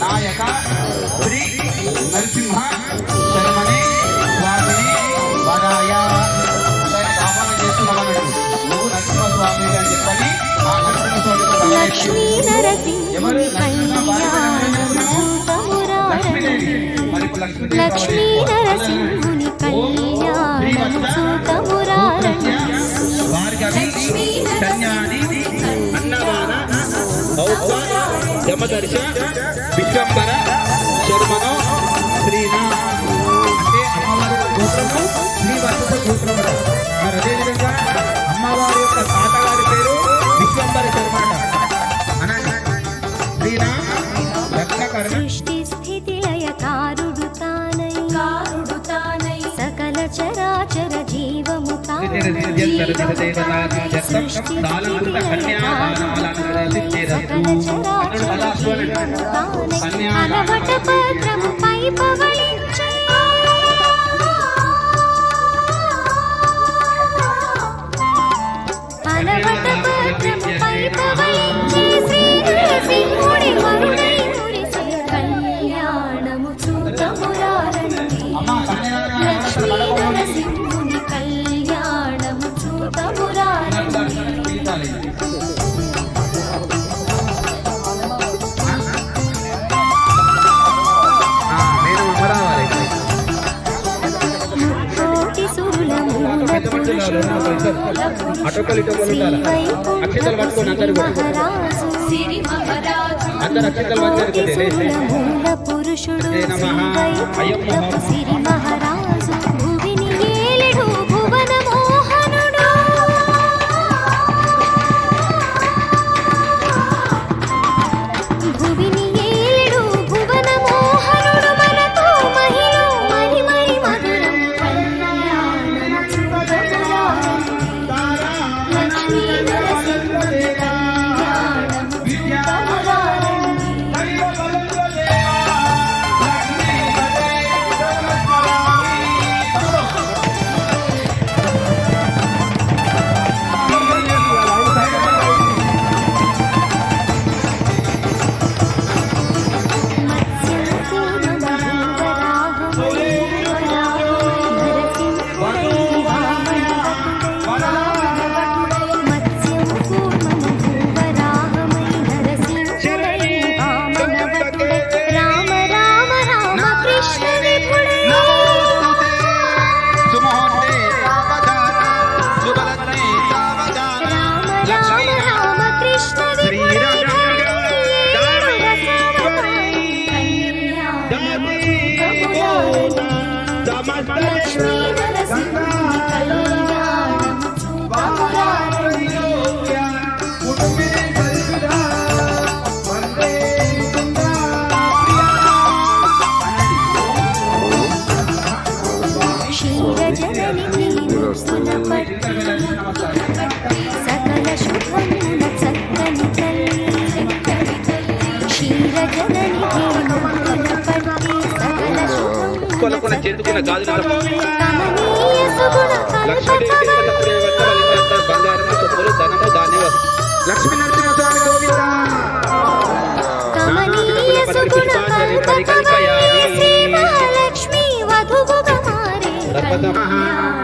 నాయక శ్రీ నరసింహ శర్మని స్వామిని వరాయ ఆహ్వానం చేస్తున్నాను. నువ్వు నరసింహ స్వామి అని చెప్పని ఆ నరసింహ స్వామి లక్ష్మీ నరసింహుని కళ్యాణము చూతమురారండి. యమదర్శ విశ్వంబర శర్మను శ్రీనా అంటే అమ్మవారి గోత్రము శ్రీవర్ష గోత్రము. మరి అదేవిధంగా అమ్మవారి యొక్క తాతగారి పేరు విశ్వంబర శర్మ అనండి. శ్రీనా రత్నకర్ణ సృష్టి స్థితి లయకారుడు తానై సకల చరాచర జీవము అనవట పత్రము పై పవళించే శ్రీ నరసింహుడి మరుడై మురిసే కళ్యాణము చూతమురారండి. లక్ష్మీ నరసింహుని కళ్యాణము చూతమురారండి. ముక్కోటి సురుల మూల పురుషుడు సిరి మహారాజు భువిని ఏలెడు భువన మోహనుడు. భువిని ఏలెడు భువన మోహనుడు మనతో మహిళ మరి మరి మధురం కళ్యాణము చూతమురారండి. లక్ష్మీ నరసింహుని కళ్యాణము చూతమురారండి. సకల శుభముల చక్కని తల్లి క్షీరజనని ముక్కుల పట్టి సకల శుభముల కమనీయ సుగుణ లక్ష్మీ నరసింహ స్వామి గోవింద. కమనీయ సుగుణ శ్రీ మహాలక్ష్మి వధువుగా మారే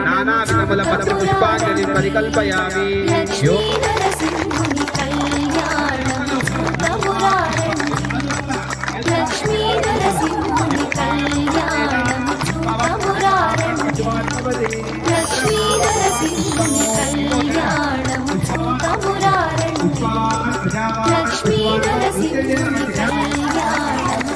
నానా విధముల పద్మ పుష్పాంజలి పరికల్పయామి. లక్ష్మీ నరసింహుని కళ్యాణము చూతమురారండి. లక్ష్మీ నరసింహుని కళ్యాణము చూతమురారండి. లక్ష్మీ నరసింహుని కళ్యాణము చూతమురారండి. లక్ష్మీ నరసింహుని కళ్యాణము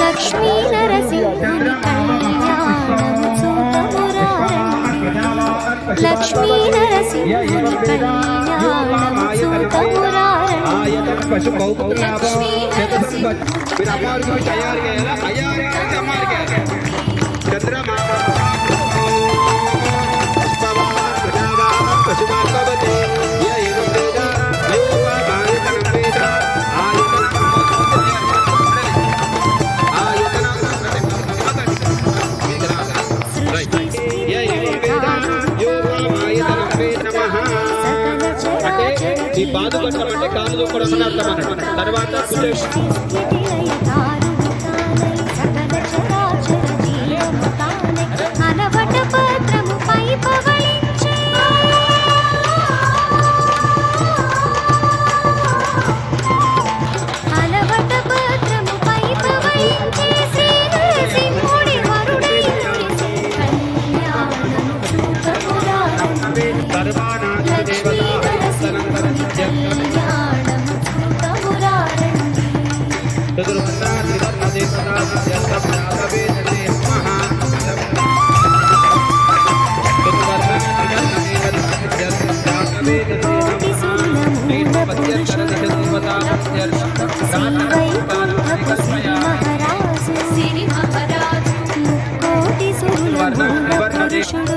లక్ష్మీ నరసింహుని కళ్యాణము చూతమురారండి. లక్ష్మీ నరసింహుని కళ్యాణము చూతమురారండి. ఆయతన పశు బహుపుత్రాభం శతసంపత్ మీరు అమ్మవారికి తయారు చేయాలా అయ్యారు అమ్మవారికి చంద్రమా పశుమాత్మవతే ఈ బాధ కట్టడం అంటే కాలు దొక్కడం అని అర్థం అన్నట్టు. తర్వాత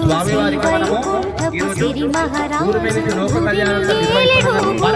స్వామివారికి మనము ఈరోజు ఊరు మీద నుంచి లోక కళ్యాణం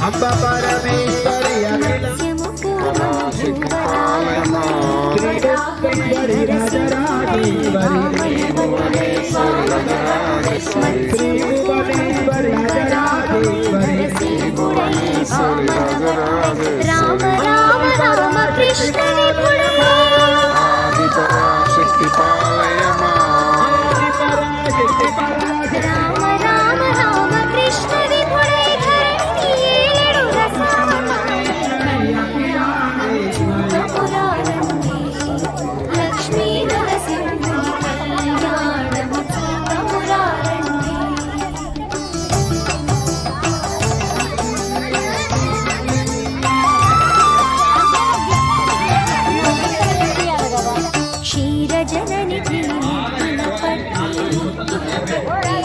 అంబా పరమేశ్వరి రామ రామ రామ కృష్ణ శక్తి పాలయమా రామ రామ రామ కృష్ణ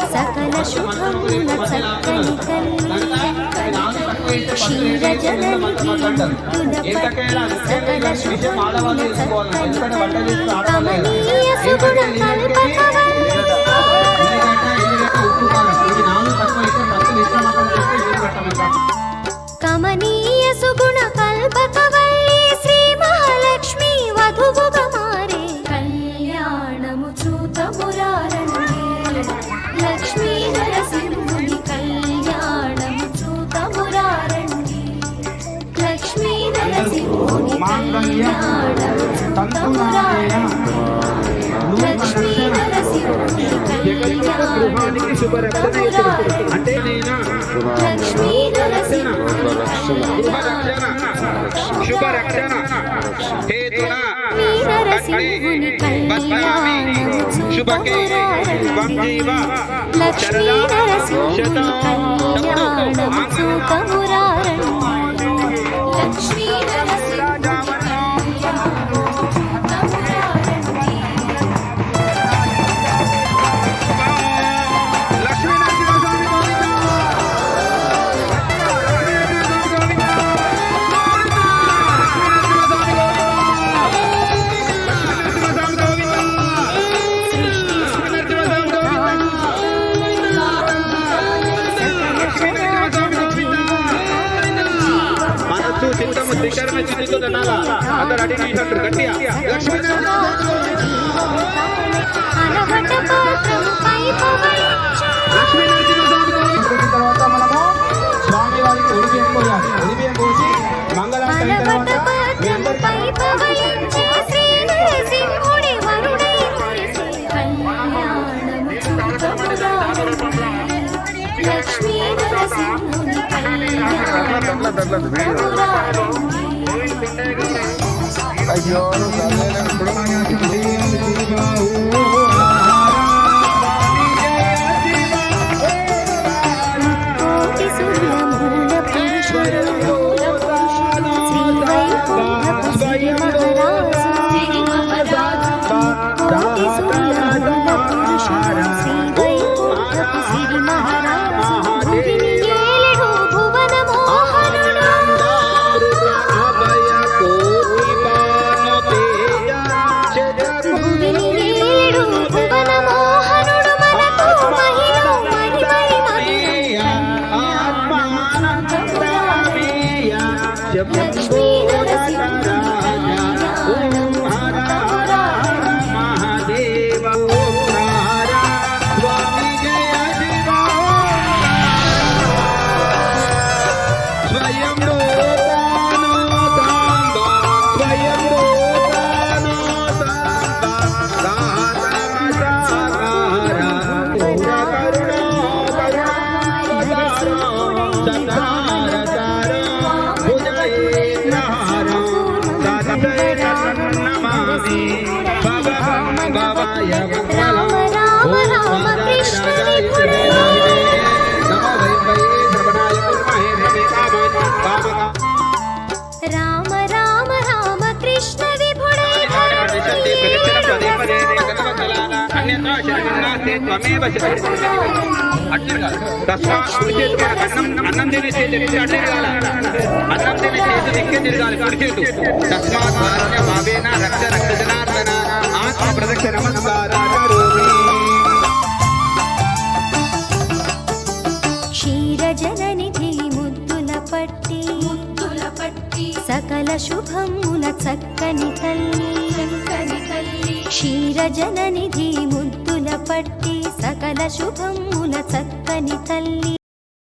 సకల శుభముల చక్కని క్షీరజనని సకల శుభముల చక్కని కమనీయ సుగుణ కమనీయ సుగుణ కల్పకవల్లి శ్రీ మహాలక్ష్మి వధువుగా మారే కళ్యాణము చూతమురారండి లక్ష్మీ నరసింహుని కళ్యాణము చూతమురారండి లక్ష్మీ నరసింహుని కళ్యాణము చూతమురారండి లక్ష్మీ నరసింహుని కళ్యాణము చూతమురారండి అంటే నేను లక్ష్మీ నరసింహుని శుభ రక్షణ హేతునా నరసింహుని కళ్యాణము శుభకే వంజీవ లక్ష్మీ నరసింహుని కళ్యాణము చూతమురారండి లక్ష్మీ నరసింహుని కళ్యాణము చూతమురారండి లక్ష్మీ నరసింహస్వామి మనసు చిత్తము త్రికరణ చిత్తుతో తినాలా అందరు అడిగి తీసినట్టు గట్టిగా లక్ష్మీ లక్ష్మీ నరసింహస్వామి తర్వాత మనము స్వామి వారికి ఒడిబియ్యం పోయాలి ఒడిబియ్యం పోసి మంగళం తర్వాత మీ అందరికీ శ్రీ నరసింహుడి వరుడై కళ్యాణ అయ్యో కోటి సూర్యమూల పురుషుడు శ్రీ వైకుంఠపు సిరి మహారాజు కోటి సూర్యమూల పురుషుడు శ్రీ వైకుంఠపు సిరి మహారాజు భువిని ఏలెడు భువన మోహనుడు భువిని ఏలెడు భువన మోహనుడు మనకు మహిళ మహిమై లక్ష్మీ నరసింహ రామ రామ రామ కృష్ణ విభుడే రామ రామ రామ కృష్ణ విభుడే అన్నం తినే చేతి అన్నం తినే చేతి దిక్కే తిరగాలి కుడి చేతు తస్మాత్ భావేన రక్ష రక్ష జనార్దన ఆత్మ ప్రదక్ష నమస్కార క్షీరజననిధి ముద్దుల పట్టి సకల శుభముల చక్కని తల్లి క్షీరజననిధి ముద్దుల పట్టి సకల శుభముల చక్కని తల్లి